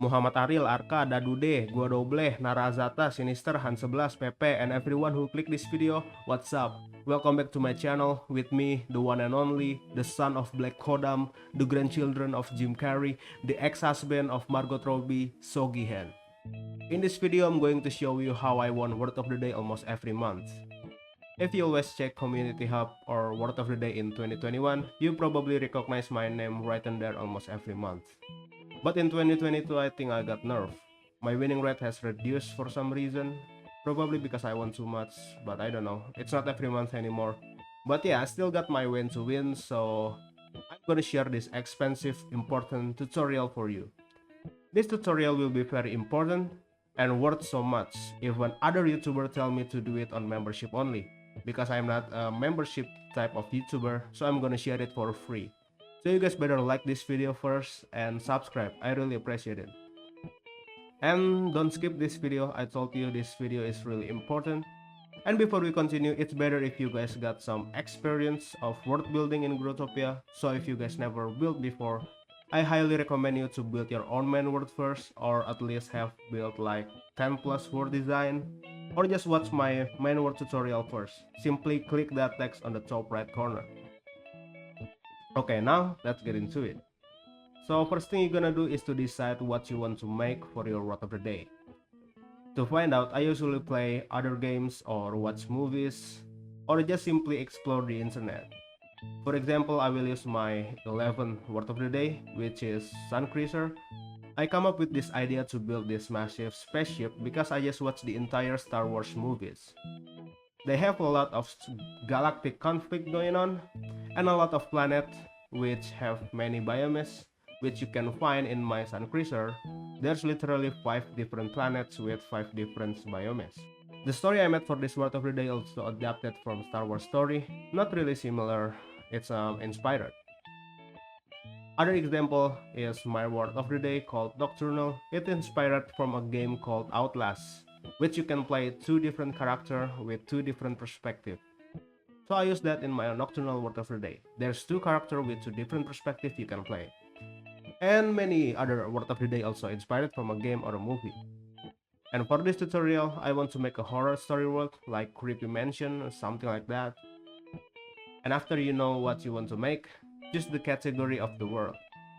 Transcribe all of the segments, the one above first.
Muhammad Aril, Arka, Dadude, Gua Doble, Narazata, Sinister, Han11, Pepe, and everyone who clicked this video, what's up? Welcome back to my channel, with me, the one and only, the son of Black Kodam, the grandchildren of Jim Carrey, the ex-husband of Margot Robbie, Soggy Hen. In this video, I'm going to show you how I won Word of the Day almost every month. If you always check Community Hub or Word of the Day in 2021, you probably recognize my name right in there almost every month. But in 2022, I think I got nerfed. My winning rate has reduced for some reason. Probably because I won too much, but I don't know. It's not every month anymore. But yeah, I still got my win to win, so I'm gonna share this expensive, important tutorial for you. This tutorial will be very important and worth so much even other YouTuber tell me to do it on membership only. Because I'm not a membership type of YouTuber, so I'm gonna share it for free. So you guys better like this video first and subscribe, I really appreciate it. And don't skip this video, I told you this video is really important. And before we continue, it's better if you guys got some experience of world building in Growtopia. So if you guys never built before, I highly recommend you to build your own main world first, or at least have built like 10 plus world design, or just watch my main world tutorial first. Simply click that text on the top right corner. Okay, now let's get into it. So first thing you're gonna do is to decide what you want to make for your Word of the Day. To find out, I usually play other games or watch movies or just simply explore the internet. For example, I will use my 11th Word of the Day, which is Sun Cruiser. I come up with this idea to build this massive spaceship because I just watched the entire Star Wars movies. They have a lot of galactic conflict going on and a lot of planets which have many biomes, which you can find in my Sun Cruiser. There's literally 5 different planets with 5 different biomes. The story I made for this Word of the Day also adapted from Star Wars story, not really similar, it's inspired. Other example is my Word of the Day called Nocturnal. It inspired from a game called Outlast, which you can play 2 different characters with 2 different perspectives. So I use that in my Nocturnal Word of the Day. There's 2 characters with 2 different perspectives you can play. And many other Word of the Day also inspired from a game or a movie. And for this tutorial, I want to make a horror story world like Creepy Mansion or something like that. And after you know what you want to make, choose the category of the world.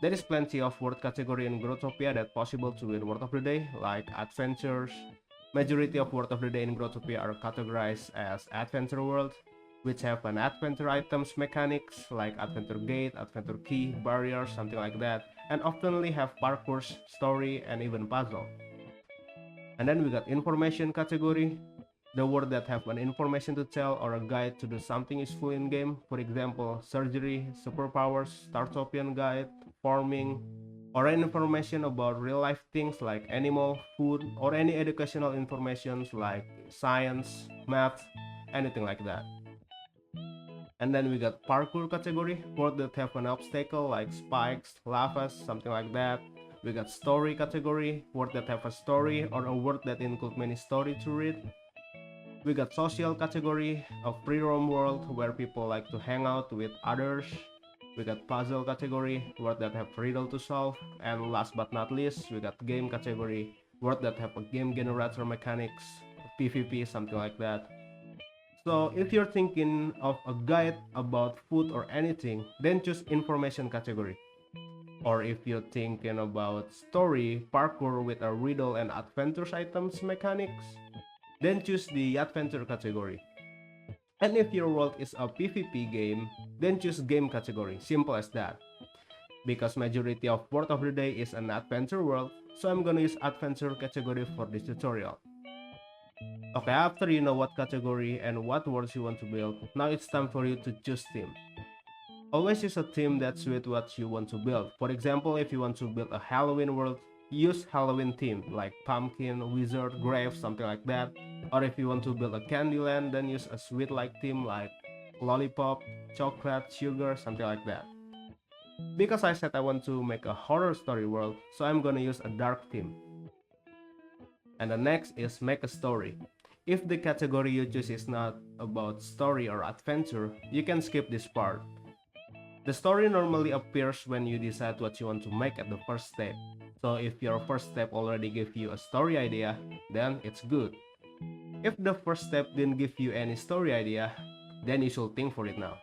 There is plenty of world category in Growtopia that possible to win Word of the Day, like adventures. Majority of Word of the Day in Growtopia are categorized as adventure world, which have an adventure items mechanics like adventure gate, adventure key, barriers, something like that, and oftenly have parkours, story, and even puzzle. And then we got information category, the word that have an information to tell or a guide to do something useful in game. For example, surgery, superpowers, Startopian guide, farming, or any information about real life things like animal, food, or any educational information like science, math, anything like that. And then we got parkour category, words that have an obstacle like spikes, lavas, something like that. We got story category, words that have a story or a word that include many story to read. We got social category, a free roam world where people like to hang out with others. We got puzzle category, words that have riddle to solve. And last but not least, we got game category, words that have a game generator mechanics, PvP, something like that. So if you're thinking of a guide about food or anything, then choose information category. Or if you're thinking about story, parkour with a riddle and adventures items mechanics, then choose the adventure category. And if your world is a PvP game, then choose game category, simple as that. Because majority of Word of the Day is an adventure world, so I'm gonna use adventure category for this tutorial. Okay, after you know what category and what words you want to build, now it's time for you to choose theme. Always use a theme that suits what you want to build. For example, if you want to build a Halloween world, use Halloween theme like pumpkin, wizard, grave, something like that. Or if you want to build a Candyland, then use a sweet-like theme like lollipop, chocolate, sugar, something like that. Because I said I want to make a horror story world, so I'm gonna use a dark theme. And the next is make a story. If the category you choose is not about story or adventure, you can skip this part. The story normally appears when you decide what you want to make at the first step. So if your first step already gave you a story idea, then it's good. If the first step didn't give you any story idea, then you should think for it now.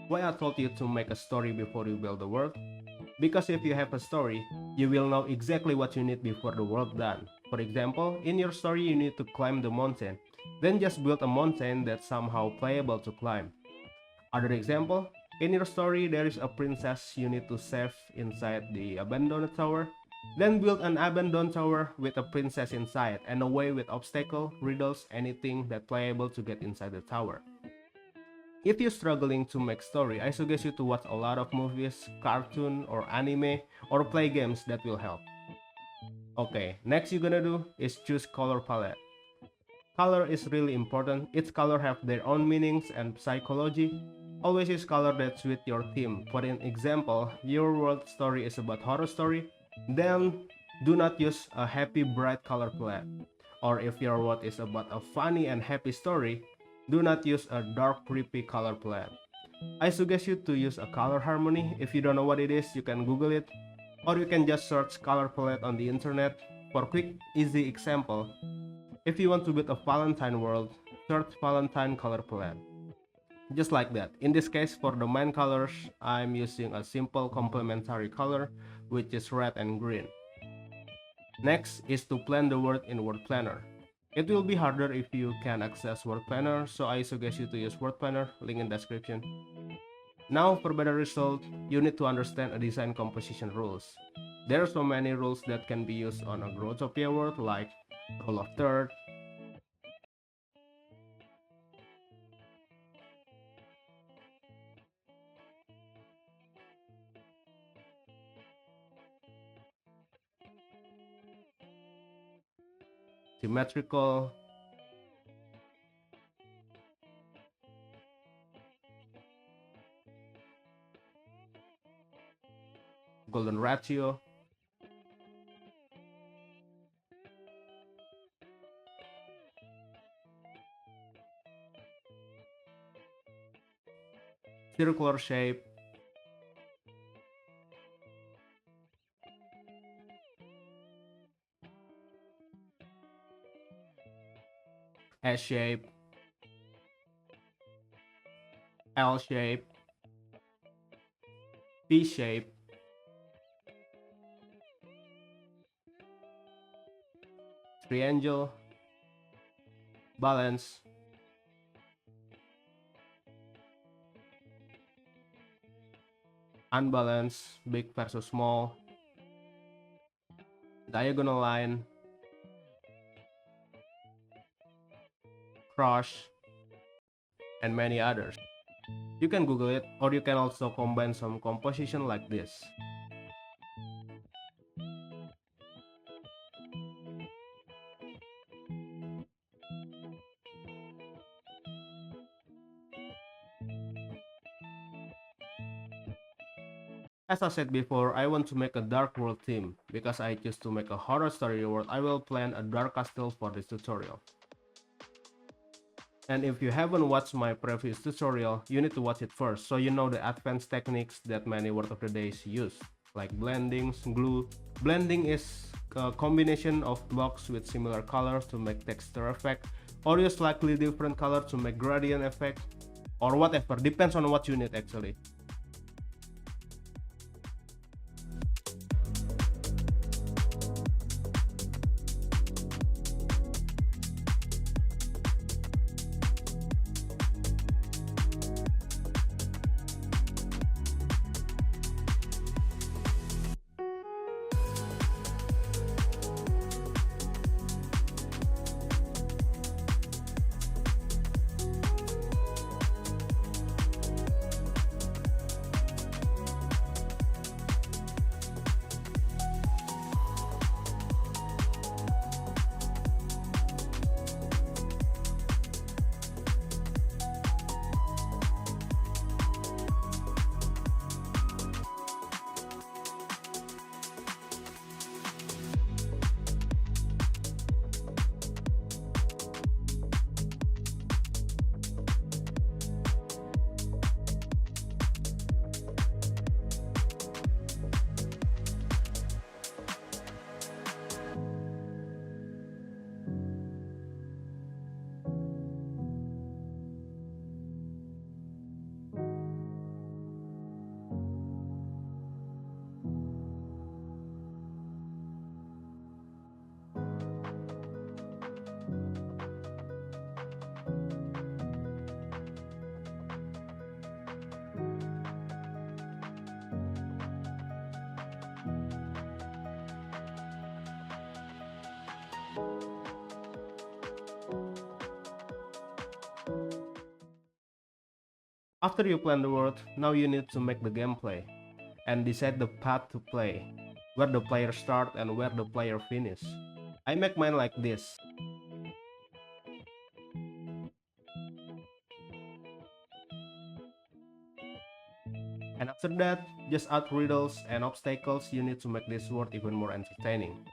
Why I told you to make a story before you build the world? Because if you have a story, you will know exactly what you need before the world done. For example, in your story you need to climb the mountain. Then just build a mountain that's somehow playable to climb. Other example, in your story there is a princess you need to save inside the abandoned tower. Then build an abandoned tower with a princess inside and a way with obstacle, riddles, anything that playable to get inside the tower. If you're struggling to make story, I suggest you to watch a lot of movies, cartoon or anime or play games that will help. Okay, next you're gonna do is choose color palette. Color is really important. Each color have their own meanings and psychology. Always use color that suit your theme. For an example, your world story is about horror story, then do not use a happy bright color palette. Or if your world is about a funny and happy story, do not use a dark creepy color palette. I suggest you to use a color harmony. If you don't know what it is, you can Google it, or you can just search color palette on the internet. For quick, easy example, if you want to build a Valentine world, search Valentine color palette. Just like that. In this case, for the main colors, I'm using a simple complementary color, which is red and green. Next is to plan the word in Word Planner. It will be harder if you can access Word Planner, so I suggest you to use Word Planner, link in description. Now, for better result, you need to understand a design composition rules. There are so many rules that can be used on a Growtopia world, like rule of third, symmetrical, golden ratio, circular shape, S shape, L shape, P shape, triangle, balance, unbalance, big versus small, diagonal line, cross, and many others. You can Google it, or you can also combine some composition like this. As I said before, I want to make a dark world theme. Because I choose to make a horror story world, I will plan a dark castle for this tutorial. And if you haven't watched my previous tutorial, you need to watch it first, so you know the advanced techniques that many Word of the Days use, like blendings, glue. Blending is a combination of blocks with similar colors to make texture effect, or use slightly different color to make gradient effect, or whatever, depends on what you need actually. After you plan the world, now you need to make the gameplay and decide the path to play, where the player start and where the player finish. I make mine like this. And after that, just add riddles and obstacles you need to make this world even more entertaining.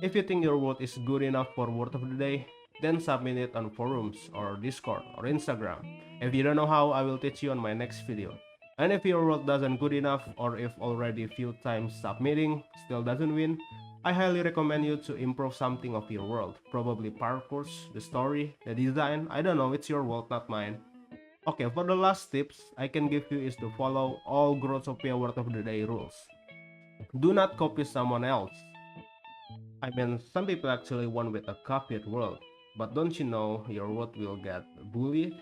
If you think your world is good enough for word of the day, then submit it on forums or Discord or Instagram. If you don't know how, I will teach you on my next video. And if your world doesn't good enough, or if already few times submitting still doesn't win, I highly recommend you to improve something of your world. Probably parkours, the story, the design, I don't know, it's your world, not mine. Okay, for the last tips I can give you is to follow all Growtopia Word of the Day rules. Do not copy someone else. I mean, some people actually won with a copied world, but don't you know your world will get bullied?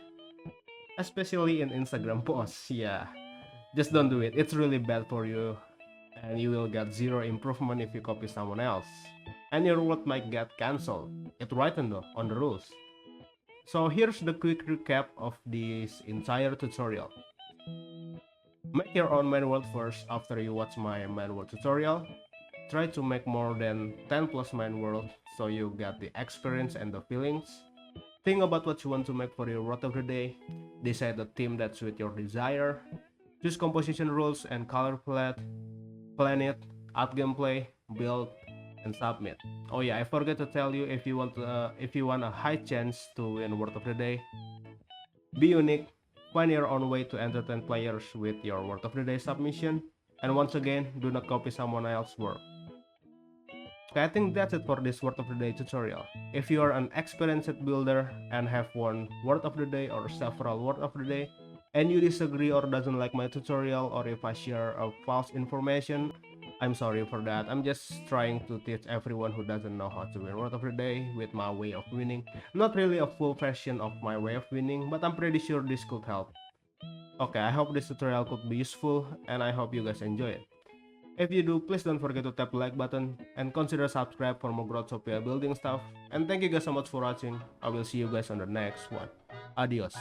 Especially in Instagram posts, yeah. Just don't do it, it's really bad for you, and you will get zero improvement if you copy someone else. And your world might get cancelled. It's written though, on the rules. So here's the quick recap of this entire tutorial. Make your own main world first after you watch my main world tutorial. Try to make more than 10 plus main world so you get the experience and the feelings. Think about what you want to make for your world of the day. Decide a theme that suits your desire. Choose composition rules and color palette. Plan it, add gameplay, build, and submit. Oh yeah, I forgot to tell you, if you want a high chance to win word of the day, be unique. Find your own way to entertain players with your word of the day submission. And once again, do not copy someone else's work. Okay, I think that's it for this word of the day tutorial. If you are an experienced builder and have one word of the day or several word of the day, and you disagree or doesn't like my tutorial, or if I share a false information, I'm sorry for that. I'm just trying to teach everyone who doesn't know how to win word of the day with my way of winning. Not really a full version of my way of winning, but I'm pretty sure this could help. Okay, I hope this tutorial could be useful, and I hope you guys enjoy it. If you do, please don't forget to tap the like button and consider subscribe for more Growtopia building stuff. And thank you guys so much for watching. I will see you guys on the next one. Adios.